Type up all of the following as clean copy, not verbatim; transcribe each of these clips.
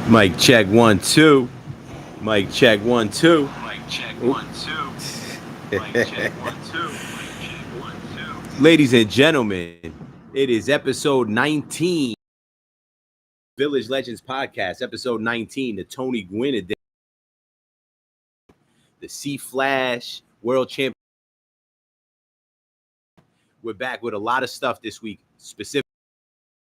Mic check 1 2. Mic check 1 2. Mic check 1 2. Mic check 1 2. Mic check 1 2. Ladies and gentlemen, it is episode 19, Village Legends Podcast, episode 19, the Tony Gwynn edition, the C Flash World Champion. We're back with a lot of stuff this week. Specifically,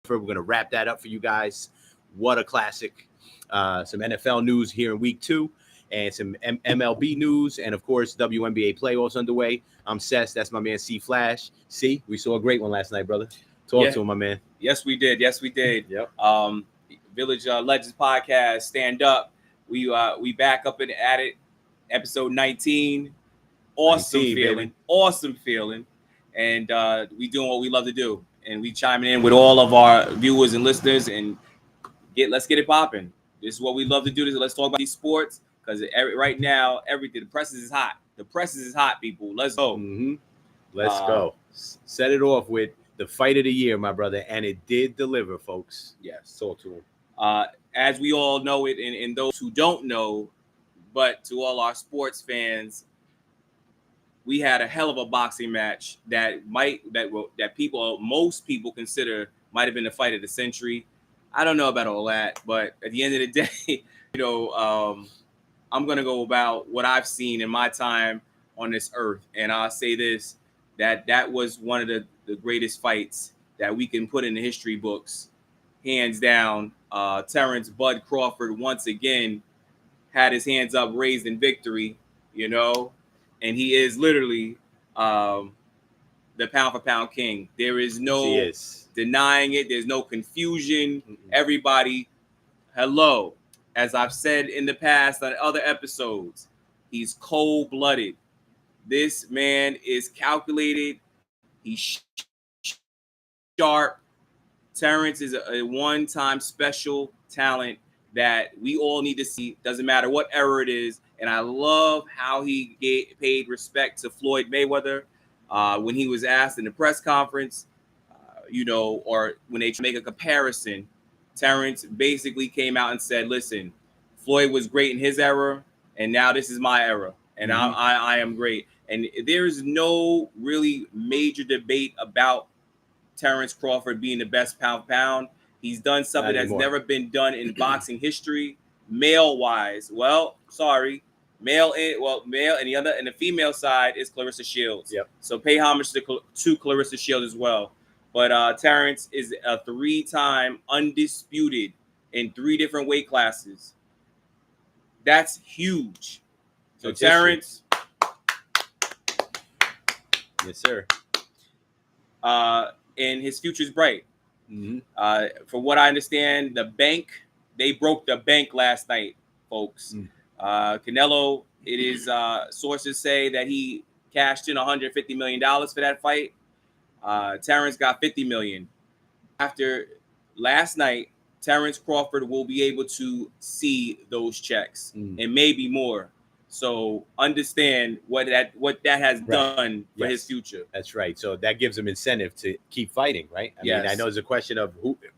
we're going to wrap that up for you guys. What a classic. Some NFL news here in week 2 and some MLB news. And, of course, WNBA playoffs underway. I'm Sess. That's my man, C Flash. C, we saw a great one last night, brother. Talk to him, my man. Yes, we did. Yep. Village Legends Podcast, stand up. We back up and at it. Episode 19. Awesome 19, feeling. baby. Awesome feeling. And we doing what we love to do. And we chiming in with all of our viewers and listeners and let's get it popping. This is what we love to do. Let's talk about these sports because right now everything. The press is hot. The press is hot, people. Let's go. Mm-hmm. Let's go. Set it off with the fight of the year, my brother, and it did deliver, folks. Yes. Talk to him. As we all know it, and those who don't know, but to all our sports fans, we had a hell of a boxing match that most people consider might have been the fight of the century. I don't know about all that, but at the end of the day, I'm gonna go about what I've seen in my time on this earth, and I'll say this: that was one of the greatest fights that we can put in the history books, hands down. Terrence Bud Crawford once again had his hands up, raised in victory, and he is literally the pound for pound king. There is no denying it. There's no confusion. Mm-mm. Everybody, hello. As I've said in the past on other episodes, he's cold-blooded. This man is calculated. He's sharp. Terrence is a one-time special talent that we all need to see. Doesn't matter what era it is. And I love how he paid respect to Floyd Mayweather when he was asked in the press conference, or when they make a comparison. Terrence basically came out and said, listen, Floyd was great in his era, and now this is my era, and mm-hmm. I am great. And there is no really major debate about Terrence Crawford being the best pound for pound. He's done something that's never been done in boxing history, male-wise. Well, sorry. Male, and the female side is Clarissa Shields. Yep. So pay homage to Clarissa Shields as well. But Terrence is a 3-time undisputed in 3 different weight classes. That's huge. So that's Terrence, yes, sir. And his future's bright. Mm-hmm. From what I understand, they broke the bank last night, folks. Canelo, it is sources say that he cashed in $150 million for that fight. Terrence got $50 million. After last night, Terrence Crawford will be able to see those checks and maybe more. So understand what that has done for his future. That's right. So that gives him incentive to keep fighting, right? I mean, I know it's a question of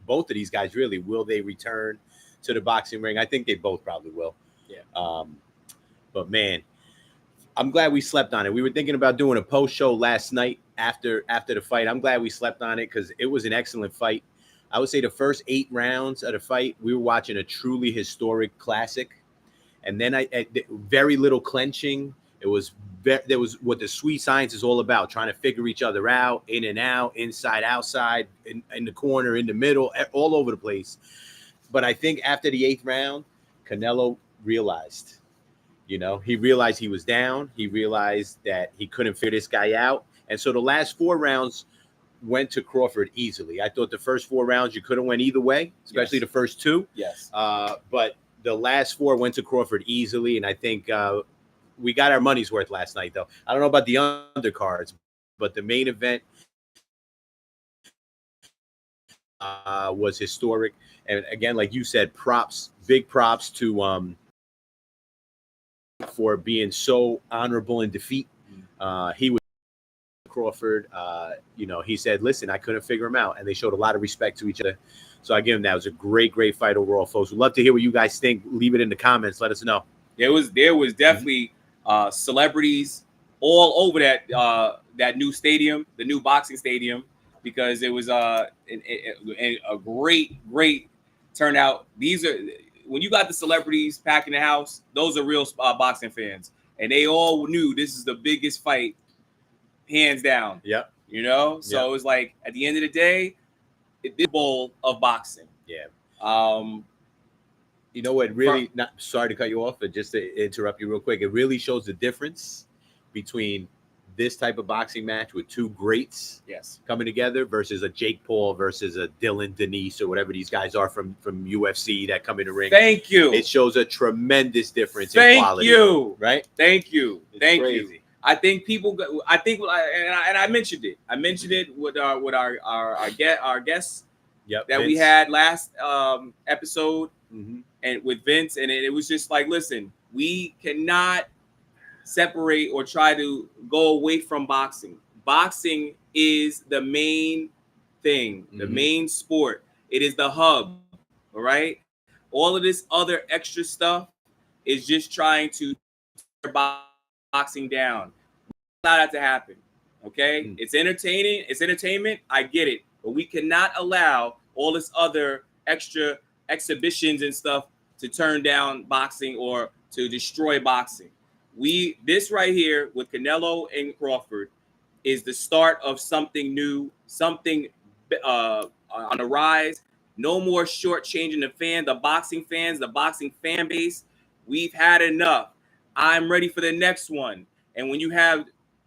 both of these guys really, will they return to the boxing ring? I think they both probably will. Yeah. But man, I'm glad we slept on it. We were thinking about doing a post show last night after the fight. I'm glad we slept on it because it was an excellent fight. I would say the first 8 rounds of the fight, we were watching a truly historic classic. And then very little clenching. There was what the sweet science is all about, trying to figure each other out, in and out, inside, outside, in the corner, in the middle, all over the place. But I think after the 8th round, Canelo realized, he realized he was down. He realized that he couldn't figure this guy out. And so the last 4 rounds went to Crawford easily. I thought the first 4 rounds you could have went either way, especially the first 2. Yes. But the last 4 went to Crawford easily. And I think we got our money's worth last night, though. I don't know about the undercards, but the main event was historic. And again, like you said, big props to for being so honorable in defeat. He was Crawford, he said, listen, I couldn't figure him out. And they showed a lot of respect to each other. So I give him that. It was a great fight overall, folks. We'd love to hear what you guys think. Leave it in the comments. Let us know. There was definitely celebrities all over that new stadium, the new boxing stadium, because it was a great turnout. These are, when you got the celebrities packing the house, those are real boxing fans, and they all knew this is the biggest fight, hands down. Yep. So it was like, at the end of the day, this bowl of boxing. Yeah. You know what? Really, not sorry to cut you off, but just to interrupt you real quick, it really shows the difference between this type of boxing match with two greats, coming together, versus a Jake Paul versus a Dylan Denise or whatever these guys are from UFC that come in the ring. Thank you. It shows a tremendous difference in quality. Thank you. Right? Thank you. Thank crazy. you. I think I mentioned it. I mentioned it with our guests that Vince. We had last episode, and with Vince, and it was just like, listen, we cannot separate or try to go away from boxing. Boxing is the main thing, the main sport. It is the hub. All right. All of this other extra stuff is just trying to tear boxing down. Allow that to happen. Okay. It's entertaining. It's entertainment. I get it. But we cannot allow all this other extra exhibitions and stuff to turn down boxing or to destroy boxing. This right here with Canelo and Crawford is the start of something new, something on the rise. No more shortchanging the boxing fans, the boxing fan base. We've had enough. I'm ready for the next one. And when you have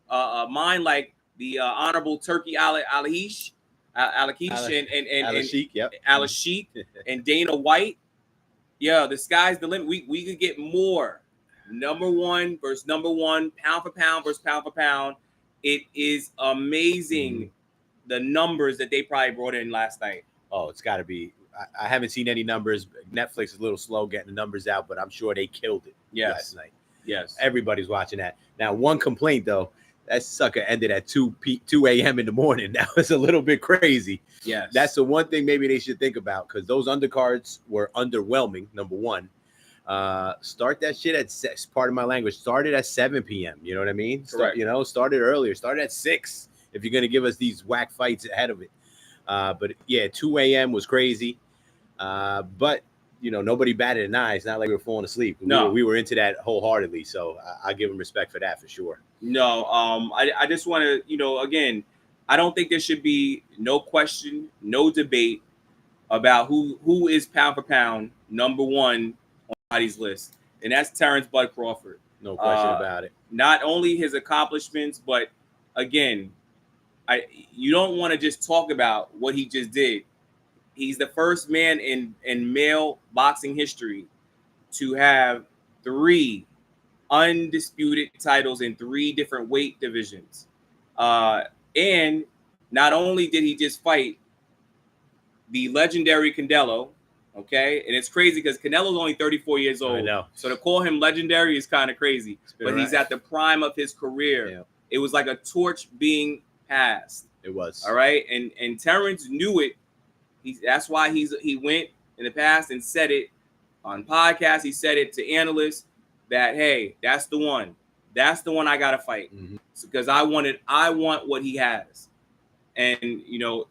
a mind like the Honorable Turkey Al-Sheikh and Dana White, the sky's the limit. We could get more. Number one versus number one, pound for pound versus pound for pound. It is amazing the numbers that they probably brought in last night. Oh, it's got to be. I haven't seen any numbers. Netflix is a little slow getting the numbers out, but I'm sure they killed it last night. Yes. Everybody's watching that. Now, one complaint, though, that sucker ended at 2 a.m. in the morning. That was a little bit crazy. Yes. That's the one thing maybe they should think about, because those undercards were underwhelming, number one. Start that shit at part of my language. Started at 7 p.m. You know what I mean? Started earlier. Started at 6 if you're gonna give us these whack fights ahead of it. But yeah, 2 a.m. was crazy. But nobody batted an eye. It's not like we were falling asleep. No, we were into that wholeheartedly. So I give them respect for that for sure. No, I just want to, again, I don't think there should be no question, no debate about who is pound for pound number one on everybody's list, and that's Terrence Bud Crawford. No question about it. Not only his accomplishments, but again, you don't want to just talk about what he just did. He's the first man in male boxing history to have 3 undisputed titles in 3 different weight divisions. And not only did he just fight the legendary Canelo, okay? And it's crazy because Canelo's only 34 years old. I know. So to call him legendary is kind of crazy. But right. He's at the prime of his career. Yeah. It was like a torch being passed. It was. All right. And Terrence knew it. That's why he went in the past and said it on podcasts. He said it to analysts that, hey, that's the one. That's the one I got to fight. Because I want what he has. And,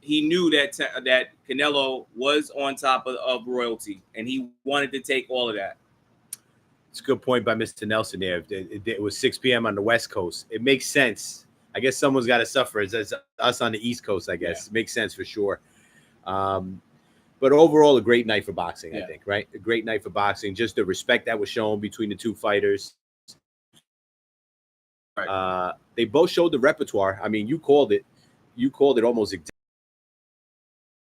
he knew that Canelo was on top of royalty, and he wanted to take all of that. It's a good point by Mr. Nelson there. It was 6 p.m. on the West Coast. It makes sense. I guess someone's got to suffer. It's us on the East Coast, I guess. Yeah. It makes sense for sure. But overall, a great night for boxing, I think, right? A great night for boxing. Just the respect that was shown between the two fighters. Right. They both showed the repertoire. I mean, you called it almost exactly.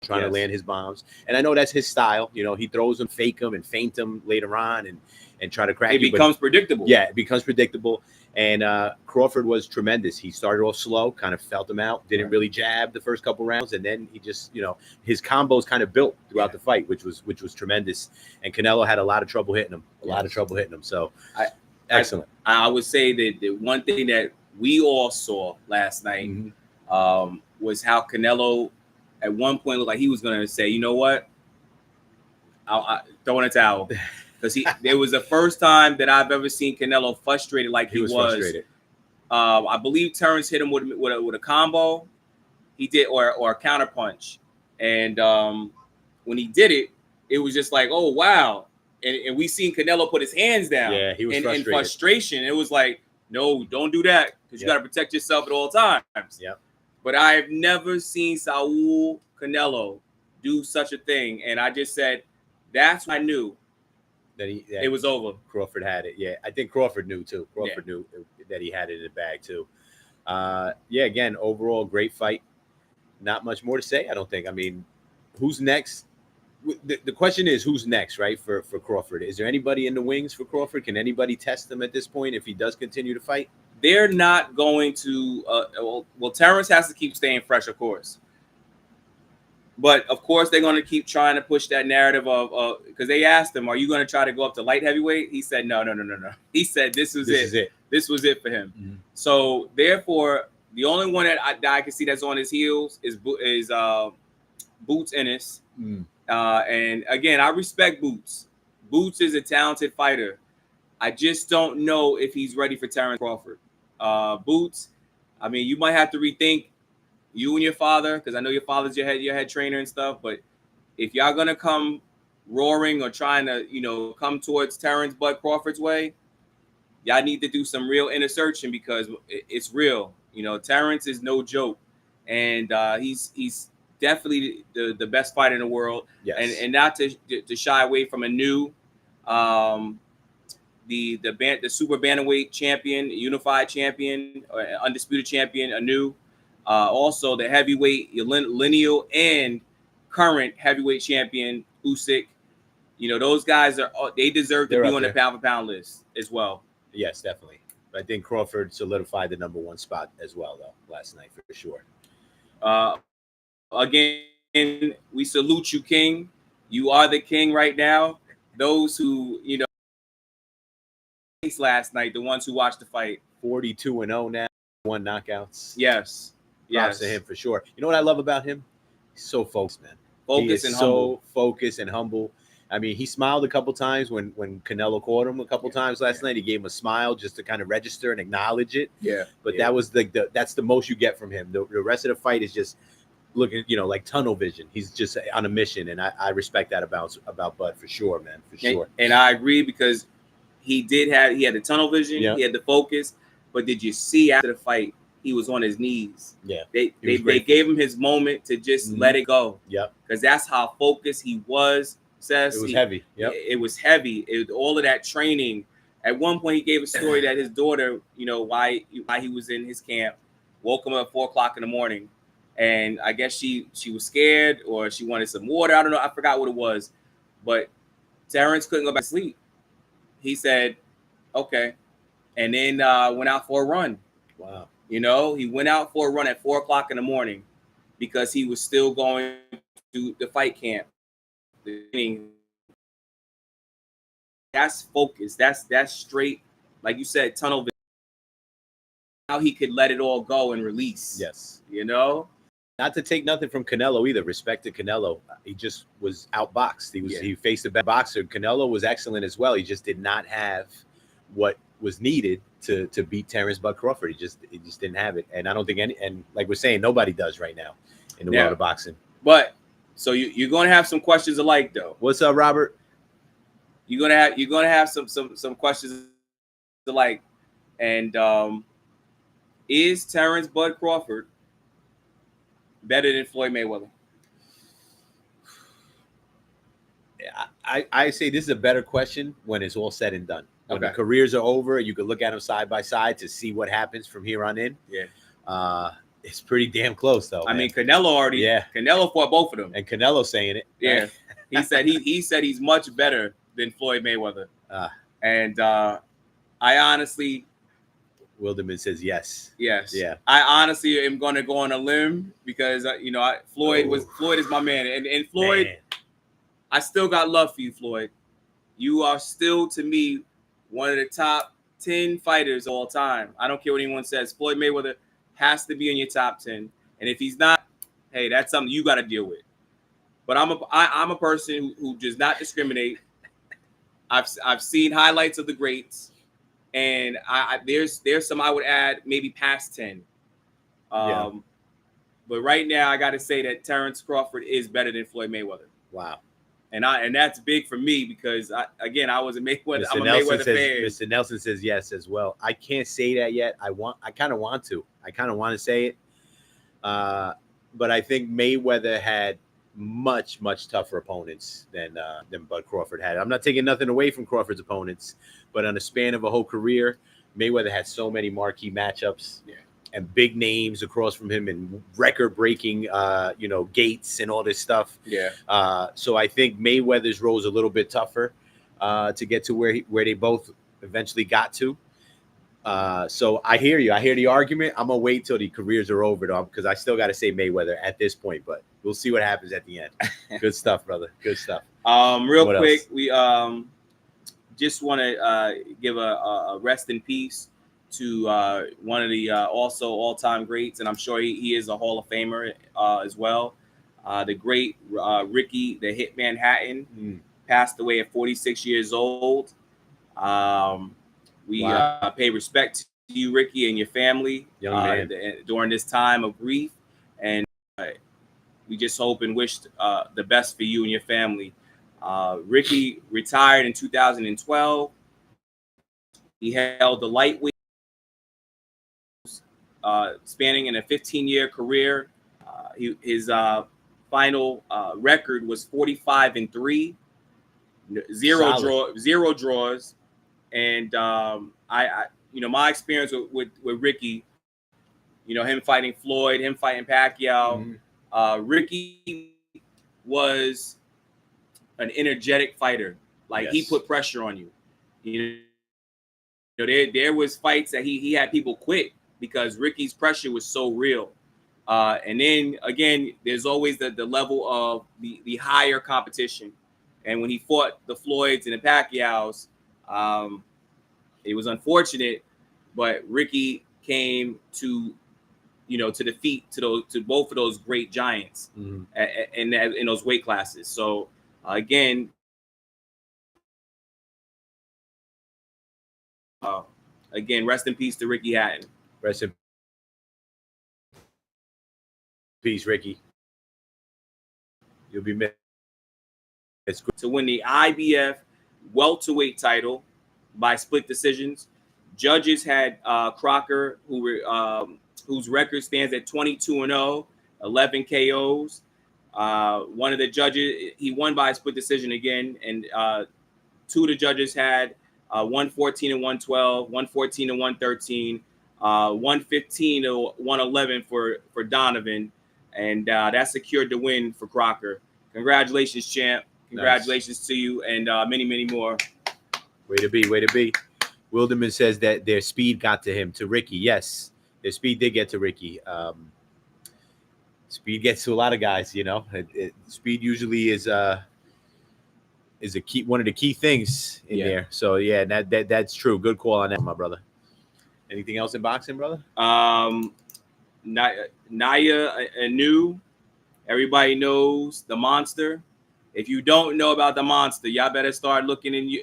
Trying to land his bombs. And I know that's his style. He throws them, fake them, and feint them later on and try to crack it. It becomes predictable. Yeah, it becomes predictable. And Crawford was tremendous. He started off slow, kind of felt him out, didn't really jab the first couple rounds, and then he just, his combos kind of built throughout the fight, which was tremendous. And Canelo had a lot of trouble hitting him. So excellent. I would say that the one thing that we all saw last night was how Canelo at one point looked like he was going to say, you know what, I'll throw in a towel. Because it was the first time that I've ever seen Canelo frustrated like he was. Frustrated. I believe Terrence hit him with a combo. He did, or a counter punch. And when he did it, it was just like, oh, wow. And we seen Canelo put his hands down. Yeah, he was frustrated. In frustration. It was like, no, don't do that, because you got to protect yourself at all times. Yeah. But I've never seen Saul Canelo do such a thing. And I just said, that's when I knew that it was over. Crawford had it. Yeah, I think Crawford knew too. Crawford knew that he had it in the bag too. Again, overall, great fight. Not much more to say, I don't think. I mean, who's next? The question is, who's next, right, for Crawford? Is there anybody in the wings for Crawford? Can anybody test him at this point if he does continue to fight? They're not going to well, Terrence has to keep staying fresh, of course. But, of course, they're going to keep trying to push that narrative of because they asked him, are you going to try to go up to light heavyweight? He said, no. He said this was it. This was it for him. Mm-hmm. So, therefore, the only one that I can see that's on his heels is Boots Ennis. Mm. And, again, I respect Boots. Boots is a talented fighter. I just don't know if he's ready for Terrence Crawford. Boots, I mean, you might have to rethink you and your father, because I know your father's your head trainer and stuff. But if y'all gonna come roaring or trying to, come towards Terrence Bud Crawford's way, y'all need to do some real inner searching, because it's real. Terrence is no joke, and he's definitely the best fighter in the world. Yes. And not to shy away from a new the super bantamweight champion, unified champion, undisputed champion, Anu. Also, the heavyweight, lineal and current heavyweight champion, Usyk. Those guys they deserve to be on the pound-for-pound list as well. Yes, definitely. I think Crawford solidified the number one spot as well, though, last night for sure. Again, we salute you, King. You are the king right now. Those who, last night, the ones who watched the fight. 42-0 now, 1 knockouts. Yes. Props to him for sure. You know what I love about him? He's so focused, man. Focused and humble. Focused and humble. I mean, he smiled a couple times when Canelo caught him a couple times last night. He gave him a smile just to kind of register and acknowledge it. Yeah. But that was that's the most you get from him. The rest of the fight is just looking, like tunnel vision. He's just on a mission, and I respect that about Bud for sure, man. For sure. And I agree, because he had the tunnel vision. Yeah. He had the focus. But did you see after the fight? He was on his knees. Yeah, they gave him his moment to just let it go. Yep, because that's how focused he was. It was heavy. Yep, it was heavy. All of that training. At one point, he gave a story that his daughter, why he was in his camp, woke him up at 4:00 in the morning, and I guess she was scared, or she wanted some water. I don't know. I forgot what it was, but Terrence couldn't go back to sleep. He said, "Okay," and then went out for a run. Wow. He went out for a run at 4:00 in the morning because he was still going to the fight camp. That's focus. That's straight, like you said, tunnel vision. How he could let it all go and release. Yes. Not to take nothing from Canelo either. Respect to Canelo. He just was outboxed. He faced a bad boxer. Canelo was excellent as well. He just did not have what was needed to beat Terrence Bud Crawford. He just didn't have it, and I don't think and like we're saying, nobody does right now in the world of boxing. But so you're going to have some questions alike, though. What's up, Robert? You're gonna have some questions alike, and is Terrence Bud Crawford better than Floyd Mayweather? I say this is a better question when it's all said and done. When the careers are over, you can look at them side by side to see what happens from here on in. Yeah. It's pretty damn close, though. I mean, Canelo fought both of them. And Canelo's saying it. Yeah. Right? he said he's much better than Floyd Mayweather. And I honestly... Wilderman says yes. Yes. Yeah. I honestly am going to go on a limb because, Floyd is my man. And Floyd, man. I still got love for you, Floyd. You are still, to me, one of the top 10 fighters of all time. I don't care what anyone says. Floyd Mayweather has to be in your top 10. And if he's not, hey, that's something you got to deal with. But I'm a person who does not discriminate. I've seen highlights of the greats, and there's some I would add maybe past 10. But right now I got to say that Terrence Crawford is better than Floyd Mayweather. Wow. And that's big for me because I was a Mayweather. I'm a Nelson Mayweather says, fan. Mr. Nelson says yes as well. I can't say that yet. I kind of want to. I kind of want to say it. But I think Mayweather had much tougher opponents than Bud Crawford had. I'm not taking nothing away from Crawford's opponents, but on the span of a whole career, Mayweather had so many marquee matchups. Yeah. And big names across from him and record-breaking, gates and all this stuff. Yeah. So I think Mayweather's role is a little bit tougher to get to where they both eventually got to. So I hear you. I hear the argument. I'm gonna wait till the careers are over, though, because I still got to say Mayweather at this point. But we'll see what happens at the end. Good stuff, brother. Good stuff. Real What quick, else? we just want to give a rest in peace to one of the also all-time greats, and I'm sure he is a Hall of Famer as well. The great Ricky, the Hitman Hatton, passed away at 46 years old. We pay respect to you, Ricky, and your family during this time of grief, and we just hope and wish the best for you and your family. Ricky retired in 2012. He held the lightweight, spanning in a 15-year career. His final record was 45-3, zero draws, and my experience with Ricky, him fighting Floyd, him fighting Pacquiao, Ricky was an energetic fighter. He put pressure on you. There was fights that he had people quit because Ricky's pressure was so real. And then again, there's always the level of the higher competition. And when he fought the Floyds and the Pacquiaos, it was unfortunate, but Ricky came to defeat to both of those great giants in those weight classes. So again, rest in peace to Ricky Hatton. Rest in peace, Ricky. You'll be missed. To win the IBF welterweight title by split decisions. Judges had Crocker, whose record stands at 22-0, 11 KOs. One of the judges, he won by split decision again, and two of the judges had 114-112, 114-113, 115-111 for Donovan, and that secured the win for Crocker. Congratulations, champ. Congratulations to you, and many, many more. Way to be. Wilderman says that their speed got to him, to Ricky. Yes, their speed did get to Ricky. Speed gets to a lot of guys, Speed usually is a key, one of the key things in there. So yeah, that's true. Good call on that, my brother. Anything else in boxing, brother? Naya Inu, everybody knows the monster. If you don't know about the monster, y'all better start looking in.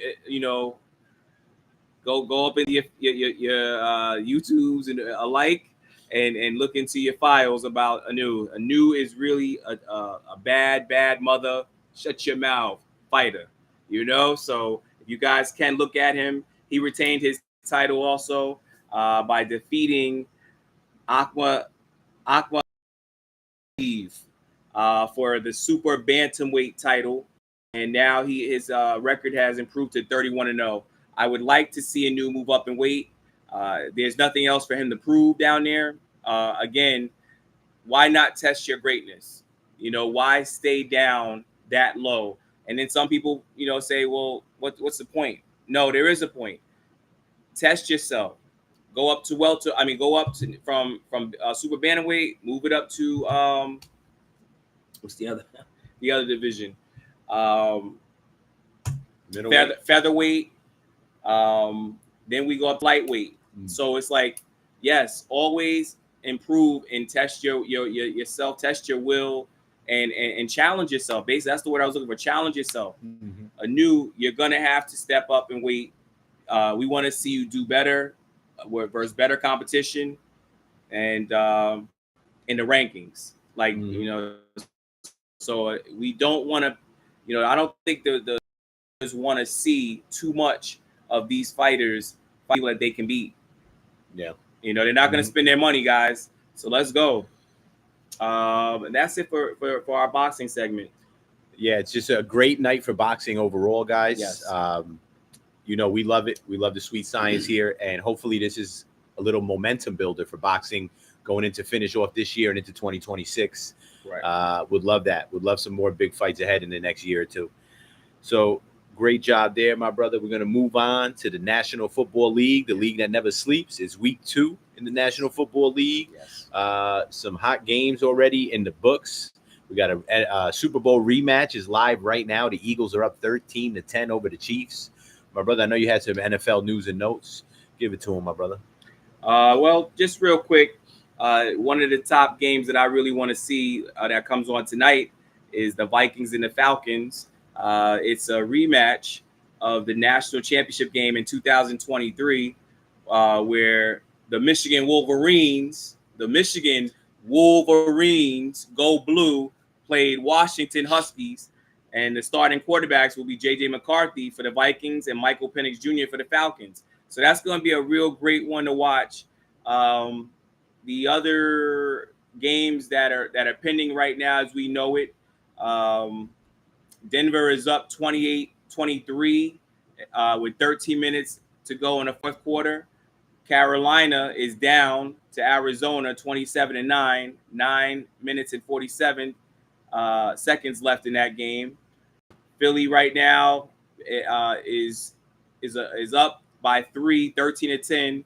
Go up in your YouTubes and alike, and look into your files about Anu. Anu is really a bad mother. Shut your mouth fighter. So if you guys can look at him, he retained his title also by defeating Aqua for the super bantamweight title, and now his record has improved to 31-0. I would like to see Anu move up in weight. There's nothing else for him to prove down there. Again, why not test your greatness? Why stay down that low? And then some people, say, well, what's the point? No, there is a point. Test yourself. Go up to from super bantamweight, move it up to what's the other division? Featherweight. then we go up lightweight. So it's like, yes, always improve and test yourself, test your will, and challenge yourself. Basically, that's the word I was looking for. Challenge yourself. Anew, you're gonna have to step up and weight. We want to see you do better versus better competition, and in the rankings, like So we don't want to, I don't think the want to see too much of these fighters feel that they can beat. Yeah. They're not going to spend their money, guys. So let's go. And that's it for our boxing segment. Yeah, it's just a great night for boxing overall, guys. Yes. We love it. We love the sweet science here, and hopefully this is a little momentum builder for boxing going into finish off this year and into 2026. Right. Would love that. Would love some more big fights ahead in the next year or two. So great job there, my brother. We're going to move on to the National Football League, the league that never sleeps. It's week 2 in the National Football League. Yes. Some hot games already in the books. We got a Super Bowl rematch is live right now. The Eagles are up 13-10 over the Chiefs. My brother, I know you had some NFL news and notes. Give it to him, my brother. Well, just real quick, one of the top games that I really want to see that comes on tonight is the Vikings and the Falcons. It's a rematch of the national championship game in 2023, where the Michigan Wolverines, go blue, played Washington Huskies, and the starting quarterbacks will be J.J. McCarthy for the Vikings and Michael Penix Jr. for the Falcons. So that's going to be a real great one to watch. The other games that are pending right now, as we know it, Denver is up 28-23 with 13 minutes to go in the fourth quarter. Carolina is down to Arizona 27-9, 9 minutes and 47 seconds left in that game. Philly right now is up by 3, 13-10.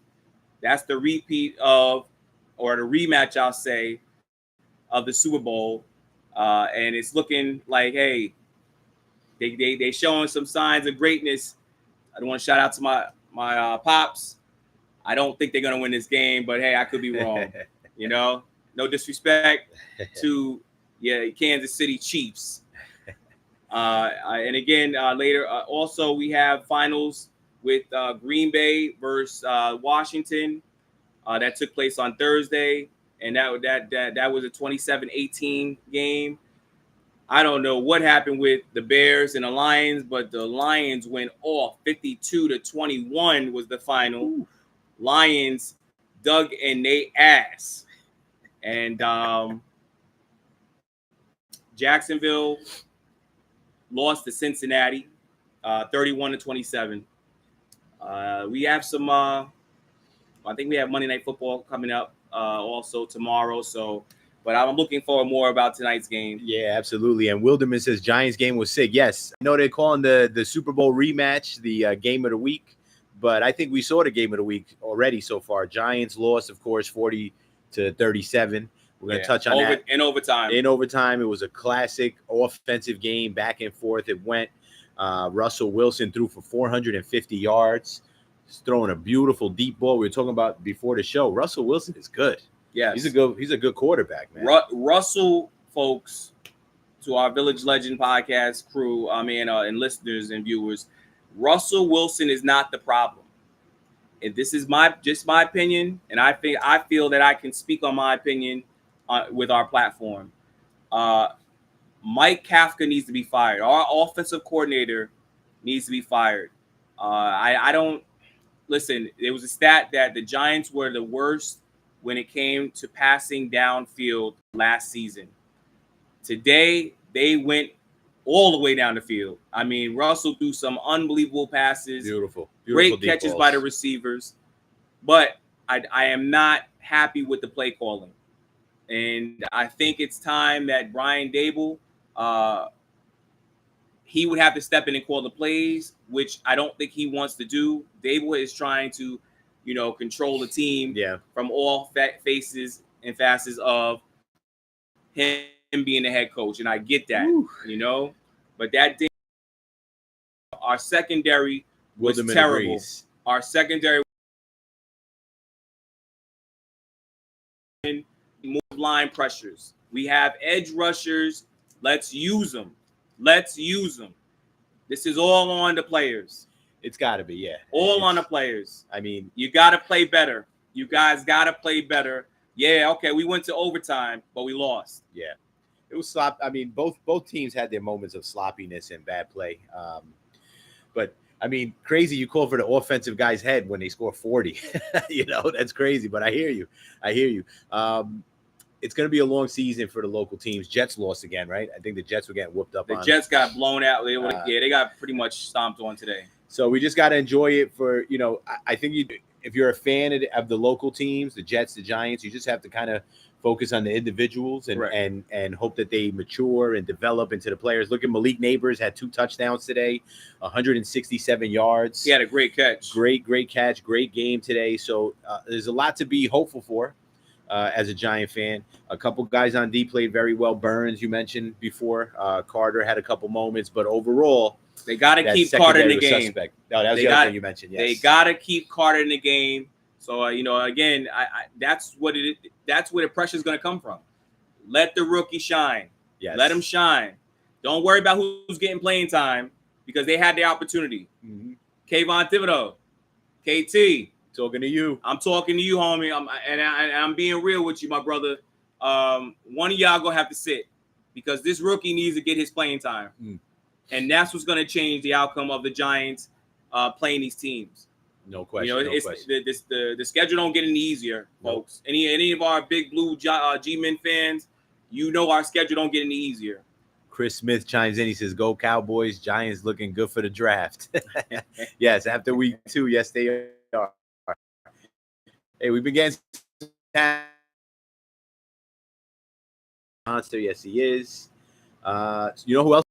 That's the repeat of, or the rematch, I'll say, of the Super Bowl. And it's looking like, hey, they showing some signs of greatness. I want to shout out to my pops. I don't think they're going to win this game, but hey, I could be wrong. No disrespect to Kansas City Chiefs. And again, later, also we have finals with Green Bay versus Washington. That took place on Thursday, and that was a 27-18 game. I don't know what happened with the Bears and the Lions, but the Lions went off. 52-21 was the final. Ooh. Lions dug in their ass. And Jacksonville lost to Cincinnati 31-27. We have some I think we have Monday Night Football coming up also tomorrow. But I'm looking forward more about tonight's game. Yeah, absolutely. And Wilderman says Giants game was sick. Yes, I know they're calling the Super Bowl rematch the game of the week, but I think we saw the game of the week already so far. Giants lost, of course, 40-37. We're going to touch on that. In overtime. In overtime, it was a classic offensive game, back and forth. It went. Russell Wilson threw for 450 yards. He's throwing a beautiful deep ball. We were talking about before the show. Russell Wilson is good. Yeah, he's a good quarterback, man. Russell, folks, to our Village Legend podcast crew, and listeners and viewers, Russell Wilson is not the problem. And this is my opinion, and I feel that I can speak on my opinion with our platform. Mike Kafka needs to be fired. Our offensive coordinator needs to be fired. I don't listen. There was a stat that the Giants were the worst when it came to passing downfield last season. Today, they went all the way down the field. I mean, Russell threw some unbelievable passes. Beautiful Great catches by the receivers. But I am not happy with the play calling. And I think it's time that Brian Dable, he would have to step in and call the plays, which I don't think he wants to do. Dable is trying to control the team from all faces and facets of him being the head coach. And I get that, but that our secondary was terrible. our secondary move line pressures. We have edge rushers. Let's use them. Let's use them. This is all on the players. It's got to be, yeah. All on the players. I mean, you got to play better. You guys got to play better. Yeah, okay, we went to overtime, but we lost. Yeah, it was slop. I mean, both teams had their moments of sloppiness and bad play. But I mean, crazy you call for the offensive guy's head when they score 40. You know, that's crazy. But I hear you. It's going to be a long season for the local teams. Jets lost again, right? I think the Jets were getting whooped up. The Jets got blown out. They got pretty much stomped on today. So we just got to enjoy it for, I think if you're a fan of the local teams, the Jets, the Giants, you just have to kind of focus on the individuals and hope that they mature and develop into the players. Look at Malik Neighbors, had 2 touchdowns today, 167 yards. He had a great catch. Great catch, great game today. So there's a lot to be hopeful for as a Giant fan. A couple guys on D played very well. Burns, you mentioned before. Carter had a couple moments, but overall, they got to keep Carter in the game. Suspect. No, that was the other thing you mentioned. Yes. They got to keep Carter in the game. So again, that's what it. That's where the pressure is going to come from. Let the rookie shine. Yes. Let him shine. Don't worry about who's getting playing time because they had the opportunity. Mm-hmm. Kayvon Thibodeau, KT. Talking to you. I'm talking to you, homie. I'm being real with you, my brother. One of y'all gonna have to sit because this rookie needs to get his playing time. And that's what's going to change the outcome of the Giants playing these teams. No question. The schedule don't get any easier, folks. Any of our big blue G-Men fans, our schedule don't get any easier. Chris Smith chimes in. He says, "Go Cowboys! Giants looking good for the draft." Yes, after week 2, yes they are. Hey, we've been getting monster. Yes, he is. You know who else?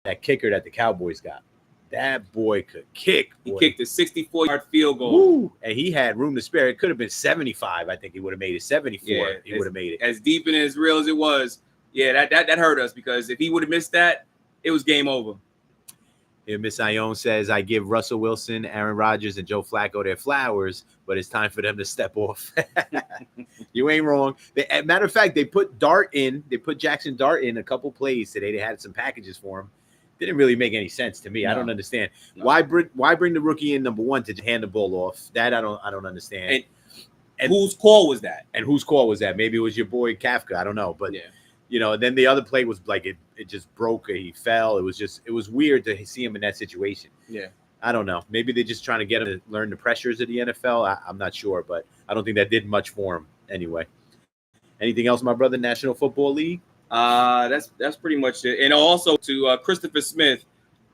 That kicker that the Cowboys got. That boy could kick. Boy. He kicked a 64-yard field goal. Woo! And he had room to spare. It could have been 75. I think he would have made it. 74. Yeah, he would have made it. As deep and as real as it was, yeah, that hurt us because if he would have missed that, it was game over. Here, Miss Ione says, "I give Russell Wilson, Aaron Rodgers, and Joe Flacco their flowers, but it's time for them to step off." You ain't wrong. Matter of fact, they put Jackson Dart in a couple plays today. They had some packages for him. Didn't really make any sense to me. No. I don't understand why bring the rookie in number 1 to hand the ball off. That I don't understand. And whose call was that? Maybe it was your boy Kafka. I don't know, but then the other play was like it just broke. He fell. It was weird to see him in that situation. Yeah, I don't know. Maybe they're just trying to get him to learn the pressures of the NFL. I'm not sure, but I don't think that did much for him anyway. Anything else, my brother? National Football League. That's pretty much it. And also to Christopher Smith,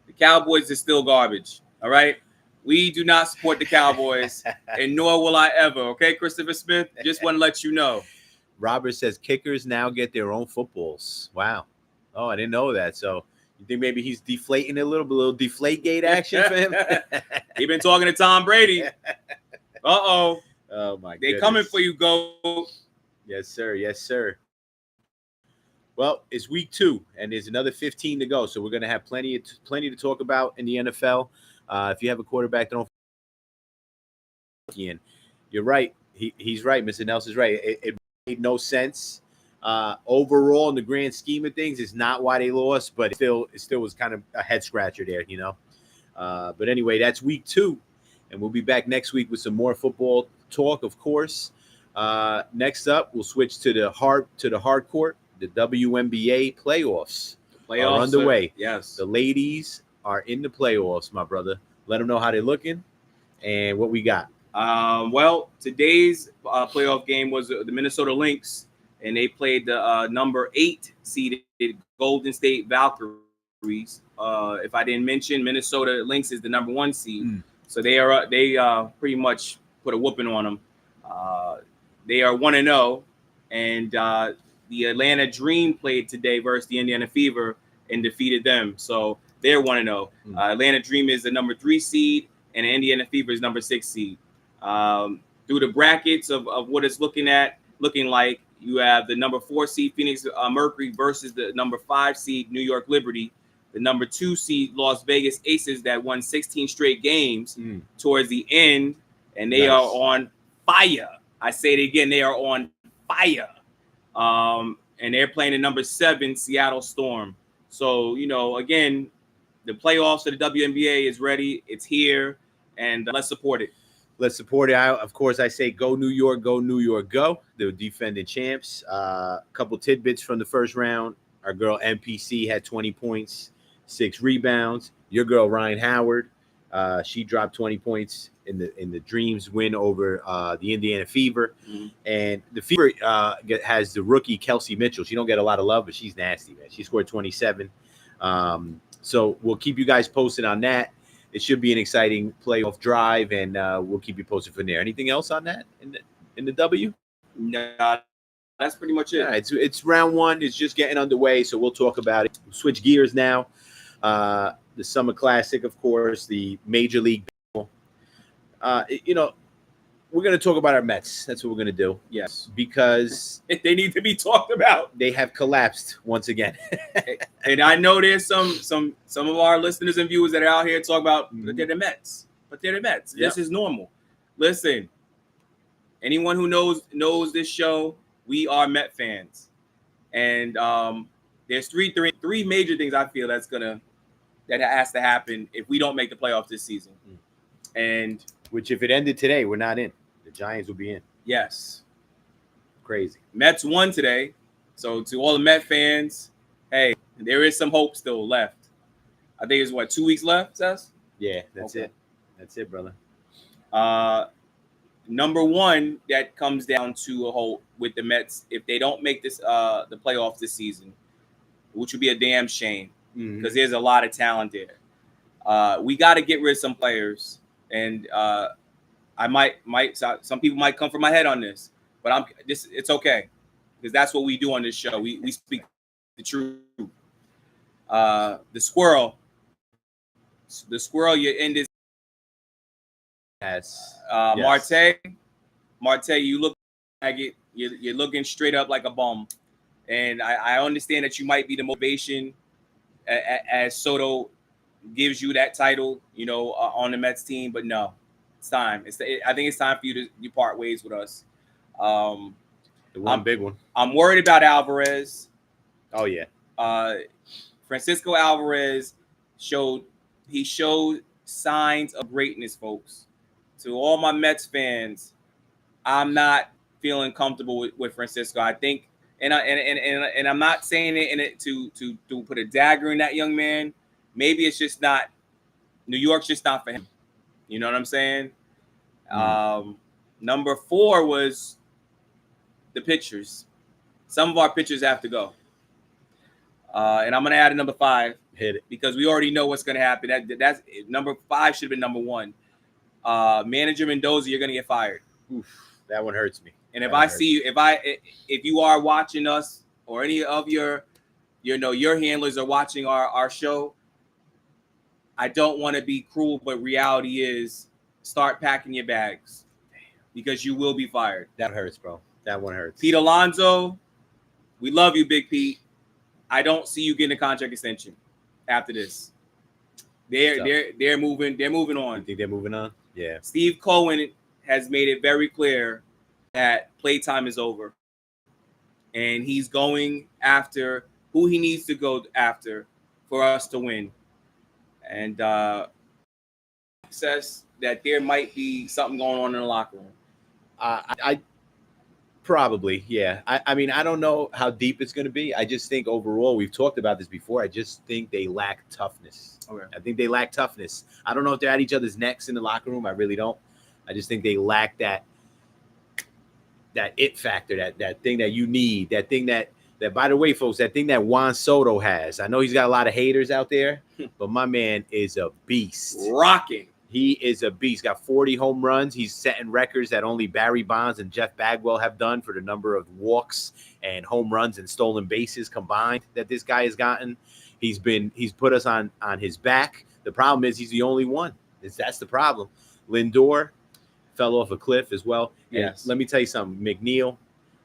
the Cowboys is still garbage. All right, we do not support the Cowboys, and nor will I ever. Okay, Christopher Smith, just want to let you know. Robert says kickers now get their own footballs. Wow. Oh, I didn't know that. So you think maybe he's deflating a little deflate gate action for him? He been talking to Tom Brady. Oh my God. They coming for you, Goat. Yes, sir. Yes, sir. Well, it's week 2, and there's another 15 to go. So we're going to have plenty to talk about in the NFL. If you have a quarterback, don't. You're right. He's right. Mr. Nelson's right. It made no sense. Overall, in the grand scheme of things, it's not why they lost, but it still was kind of a head scratcher there, But anyway, that's week 2, and we'll be back next week with some more football talk, of course. Next up, we'll switch to the hard court. The WNBA playoffs are underway. Sir. Yes. The ladies are in the playoffs, my brother. Let them know how they're looking and what we got. Well, today's playoff game was the Minnesota Lynx, and they played the number 8 seeded Golden State Valkyries. If I didn't mention, Minnesota Lynx is the number 1 seed. So they pretty much put a whooping on them. They are 1-0, and the Atlanta Dream played today versus the Indiana Fever and defeated them. So they're 1-0. Atlanta Dream is the number 3 seed, and Indiana Fever is number 6 seed. Through the brackets of what it's looking like, you have the number 4 seed Phoenix Mercury versus the number 5 seed New York Liberty. the number 2 seed Las Vegas Aces that won 16 straight games towards the end, and they are on fire. I say it again, they are on fire. And they're playing the number 7 Seattle Storm. So, again, the playoffs of the WNBA is ready. It's here, and let's support it. Let's support it. Of course, I say go New York, go New York, go. The defending champs. A couple tidbits from the first round. Our girl MPC had 20 points, 6 rebounds. Your girl Ryan Howard, she dropped 20 points in the Dreams win over the Indiana Fever. And the Fever has the rookie Kelsey Mitchell. She don't get a lot of love, but she's nasty, man. She scored 27. So we'll keep you guys posted on that. It should be an exciting playoff drive, and we'll keep you posted from there. Anything else on that in the W? No, that's pretty much it. Yeah, it's round 1. It's just getting underway, so we'll talk about it. We'll switch gears now. The Summer Classic, of course, the Major League Baseball. We're going to talk about our Mets. That's what we're going to do. Yes. Because they need to be talked about. They have collapsed once again. And I know there's some of our listeners and viewers that are out here talking about, but they're the Mets. But they're the Mets. Yep. This is normal. Listen, anyone who knows this show, we are Met fans. And there's three major things I feel that has to happen if we don't make the playoffs this season. And which, if it ended today, we're not in. The Giants will be in. Yes. Crazy. Mets won today. So to all the Met fans, hey, there is some hope still left. I think it's 2 weeks left, Seth? Yeah, that's it. That's it, brother. Number 1, that comes down to a hope with the Mets if they don't make this the playoffs this season, which would be a damn shame because there's a lot of talent there. We got to get rid of some players. And I might some people might come for my head on this, but it's okay because that's what we do on this show. We speak the truth. The squirrel, you end this. Yes. Marte, you look like it. You're looking straight up like a bum, and I understand that you might be the motivation as Soto gives you that title, on the Mets team, but no, it's time. I think it's time for you to part ways with us. The big one. I'm worried about Alvarez. Oh yeah. Francisco Alvarez showed signs of greatness, folks. To all my Mets fans, I'm not feeling comfortable with Francisco. I think, and I'm not saying it to put a dagger in that young man. Maybe it's just not. New York's just not for him. You know what I'm saying? Number 4 was the pitchers. Some of our pitchers have to go. And I'm going to add a number 5. Hit it. Because we already know what's going to happen. That's number 5 should have been number 1. Manager Mendoza, you're going to get fired. Oof, that one hurts me. And if you are watching us or any of your handlers are watching our show, I don't want to be cruel, but reality is start packing your bags because you will be fired. That hurts, bro. That one hurts. Pete Alonso, we love you, Big Pete. I don't see you getting a contract extension after this. They're moving on. You think they're moving on? Yeah. Steve Cohen has made it very clear that playtime is over. And he's going after who he needs to go after for us to win. And says that there might be something going on in the locker room. I probably, yeah. I mean, I don't know how deep it's going to be. I just think overall, we've talked about this before. I just think they lack toughness. Okay. I think they lack toughness. I don't know if they're at each other's necks in the locker room. I really don't. I just think they lack that it factor, that thing that you need, that thing that by the way, folks, that thing that Juan Soto has. I know he's got a lot of haters out there, but my man is a beast. Rocking. He is a beast. Got 40 home runs. He's setting records that only Barry Bonds and Jeff Bagwell have done for the number of walks and home runs and stolen bases combined that this guy has gotten. He's put us on his back. The problem is he's the only one. That's the problem. Lindor fell off a cliff as well. Yes. And let me tell you something. McNeil,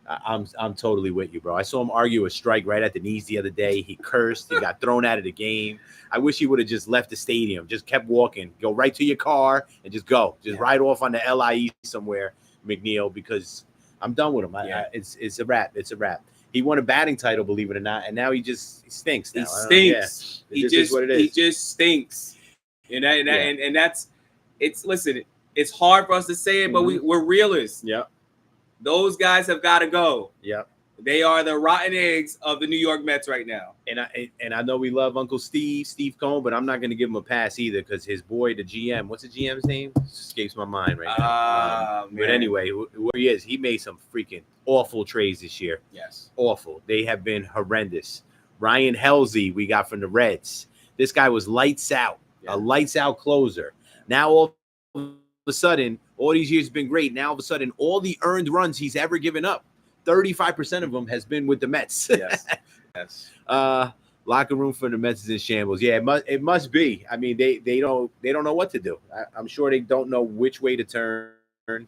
I'm totally with you, bro. I saw him argue a strike right at the knees the other day. He cursed. He got thrown out of the game. I wish he would have just left the stadium, just kept walking, go right to your car and just go, just ride off on the LIE somewhere, McNeil, because I'm done with him. It's a wrap. It's a wrap. He won a batting title, believe it or not, and now he stinks. Now. He stinks. He just stinks. And that's it's. Listen, it's hard for us to say it, but we're realists. Yep. Those guys have got to go. Yep. They are the rotten eggs of the New York Mets right now. And I know we love Uncle Steve Cohen, but I'm not going to give him a pass either because his boy, the GM, what's the GM's name? Escapes my mind right now. But anyway, where he is, he made some freaking awful trades this year. Yes. Awful. They have been horrendous. Ryan Helsley, we got from the Reds. This guy was lights out, a lights out closer. Now all of a sudden, all these years have been great. Now all of a sudden, all the earned runs he's ever given up, 35% of them has been with the Mets. Yes. Locker room for the Mets is in shambles. Yeah, it must be. I mean, they don't know what to do. I'm sure they don't know which way to turn.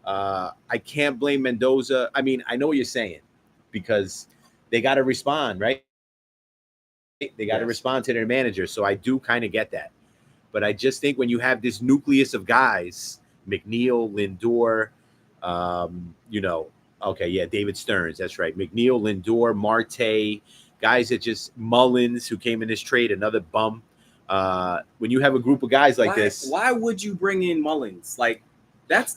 I can't blame Mendoza. I mean, I know what you're saying because they got to respond, right? They got to respond to their manager. So I do kind of get that. But I just think when you have this nucleus of guys, McNeil, Lindor, David Stearns, that's right. McNeil, Lindor, Marte, guys that just Mullins, who came in this trade, another bum. When you have a group of guys like this, why would you bring in Mullins? Like that's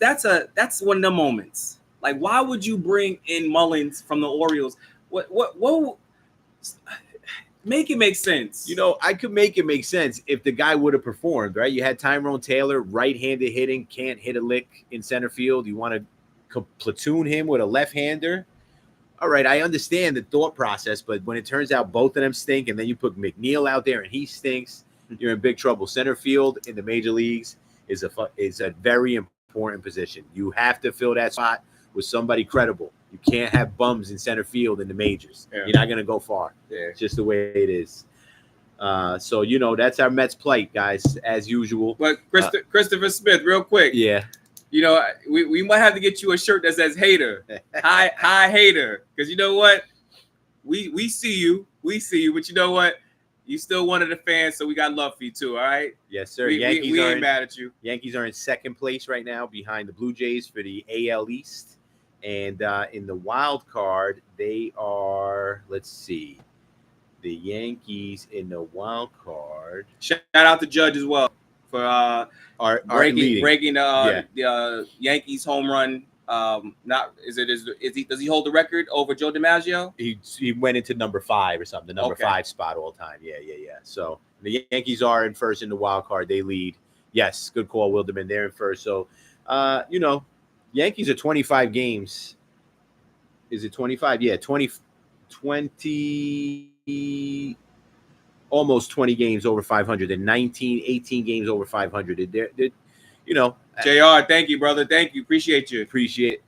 one of the moments. Like, why would you bring in Mullins from the Orioles? What make it make sense? I could make it make sense if the guy would have performed, right? You had Tyrone Taylor, right-handed hitting, can't hit a lick in center field. You want to platoon him with a left-hander. All right, I understand the thought process, but when it turns out both of them stink and then you put McNeil out there and he stinks, you're in big trouble. Center field in the major leagues is a very important position. You have to fill that spot with somebody credible. You can't have bums in center field in the majors. Yeah. You're not going to go far. Yeah. It's just the way it is. So, that's our Mets plight, guys, as usual. But Christopher Smith, real quick. Yeah. We might have to get you a shirt that says hater. Hi, hater. Because you know what? We see you. But you know what? You still one of the fans, so we got love for you too, all right? Yes, sir. We ain't mad at you. Yankees are in second place right now behind the Blue Jays for the AL East. And in the wild card, they are, let's see, the Yankees in the wild card. Shout out to Judge as well for breaking the Yankees home run. Does he hold the record over Joe DiMaggio? He went into number 5 or something, the number 5 spot all time. Yeah. So the Yankees are in first in the wild card. They lead. Yes, good call, Wilderman. They're in first. So, Yankees are 25 games. Is it 25? Yeah, 20, almost 20 games over 500. And 18 games over 500. They're JR, thank you, brother. Thank you. Appreciate you. Appreciate it.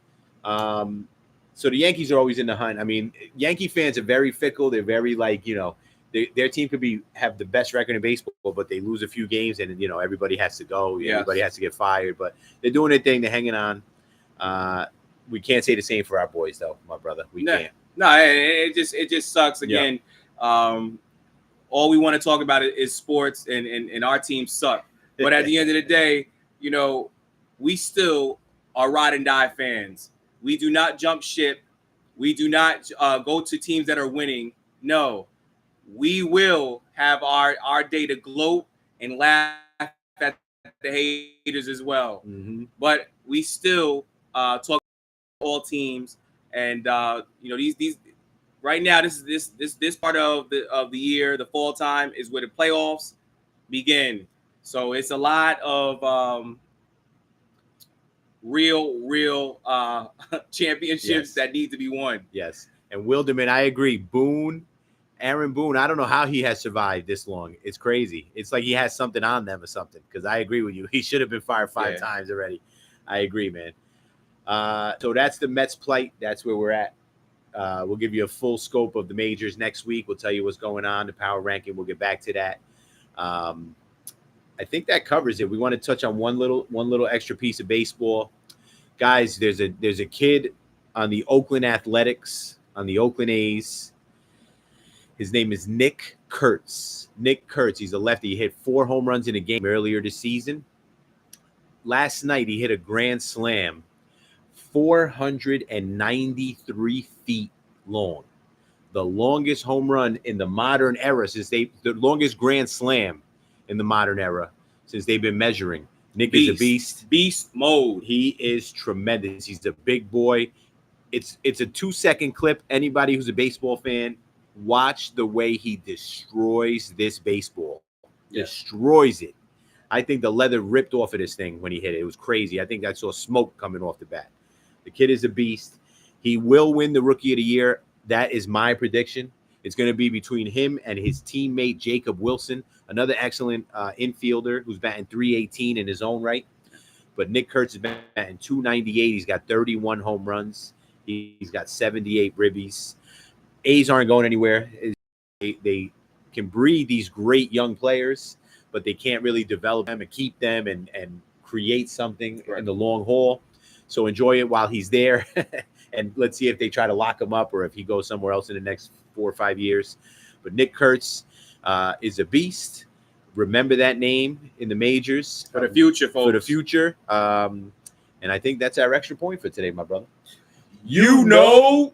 So the Yankees are always in the hunt. I mean, Yankee fans are very fickle. They're very their team could have the best record in baseball, but they lose a few games and, everybody has to go. Yes. Everybody has to get fired. But they're doing their thing. They're hanging on. We can't say the same for our boys, though, my brother. We can't. No, it just sucks. Again, all we want to talk about is sports, and our teams suck. But at the end of the day, we still are ride and die fans. We do not jump ship. We do not go to teams that are winning. No, we will have our day to gloat and laugh at the haters as well. Mm-hmm. But we still talk about all teams, and these right now this part of the year, the fall time, is where the playoffs begin. So it's a lot of real championships that need to be won. Yes. And Wilderman, I agree. Aaron Boone, I don't know how he has survived this long. It's crazy. It's like he has something on them or something, because I agree with you. He should have been fired 5 times already. I agree, man. So that's the Mets plight. That's where we're at. We'll give you a full scope of the majors next week. We'll tell you what's going on, the power ranking. We'll get back to that. I think that covers it. We want to touch on one little extra piece of baseball. Guys, there's a kid on the Oakland Athletics, on the Oakland A's. His name is Nick Kurtz. Nick Kurtz. He's a lefty. He hit 4 home runs in a game earlier this season. Last night, he hit a grand slam, 493 feet long. The longest home run in the modern era the longest grand slam in the modern era since they've been measuring. Nick is a beast. Beast mode. He is tremendous. He's a big boy. It's a 2-second clip. Anybody who's a baseball fan, watch the way he destroys this baseball. Yeah. Destroys it. I think the leather ripped off of this thing when he hit it. It was crazy. I think I saw smoke coming off the bat. The kid is a beast. He will win the Rookie of the Year. That is my prediction. It's going to be between him and his teammate, Jacob Wilson, another excellent infielder who's batting .318 in his own right. But Nick Kurtz is batting .298. He's got 31 home runs. He's got 78 ribbies. A's aren't going anywhere. They can breed these great young players, but they can't really develop them and keep them and create something in the long haul. So enjoy it while he's there. And let's see if they try to lock him up or if he goes somewhere else in the next 4 or 5 years. But Nick Kurtz is a beast. Remember that name in the majors. For the future, folks. For the future. And I think that's our extra point for today, my brother. You know.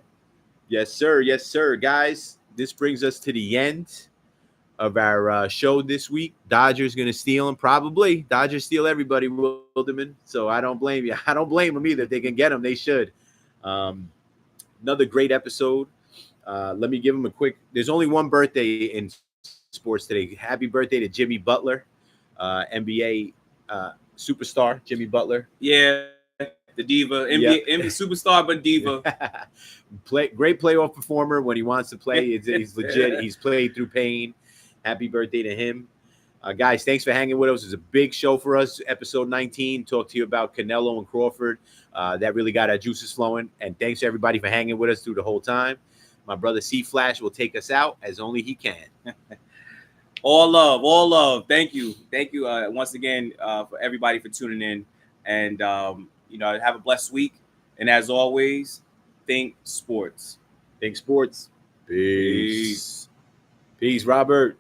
Yes, sir. Yes, sir. Guys, this brings us to the end of our show this week. Dodgers going to steal him, probably. Dodgers steal everybody, Wilderman. So I don't blame you. I don't blame them either. If they can get him, they should. Another great episode. Let me give him a quick. There's only one birthday in sports today. Happy birthday to Jimmy Butler, NBA superstar Jimmy Butler. Yeah, the diva, NBA superstar, but diva. Great playoff performer when he wants to play. He's legit. He's played through pain. Happy birthday to him. Guys, thanks for hanging with us. It was a big show for us. Episode 19. Talked to you about Canelo and Crawford. That really got our juices flowing. And thanks to everybody for hanging with us through the whole time. My brother C Flash will take us out as only he can. All love, all love. Thank you. Thank you once again for everybody for tuning in. And, have a blessed week. And as always, think sports. Think sports. Peace. Peace, Robert.